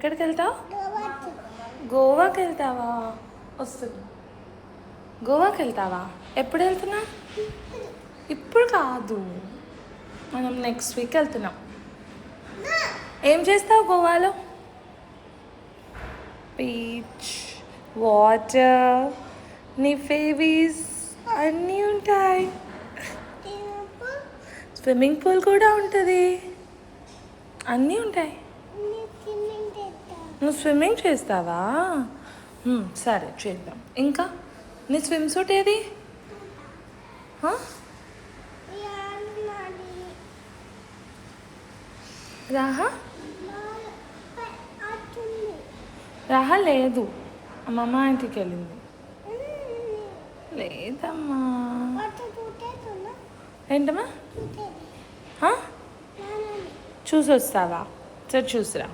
ఎక్కడికి వెళ్తావు? గోవాకి వెళ్తావా? వస్తుంది. గోవాకి వెళ్తావా? ఎప్పుడు వెళ్తున్నా? ఇప్పుడు కాదు, మనం నెక్స్ట్ వీక్ వెళ్తున్నాం. ఏం చేస్తావు గోవాలో? బీచ్, వాటర్, నీ ఫేవీస్ అన్నీ ఉంటాయి. స్విమ్మింగ్ పూల్ కూడా ఉంటుంది, అన్నీ ఉంటాయి. నువ్వు స్విమ్మింగ్ చేస్తావా? సరే చేద్దాం. ఇంకా నీ స్విమ్ సూట్ ఏది? రాహా రాహా లేదు, అమ్మమ్మ ఇంటికి వెళ్ళింది. లేదమ్మా. ఏంటమ్మా? చూసి వస్తావా? సరే చూసిరా.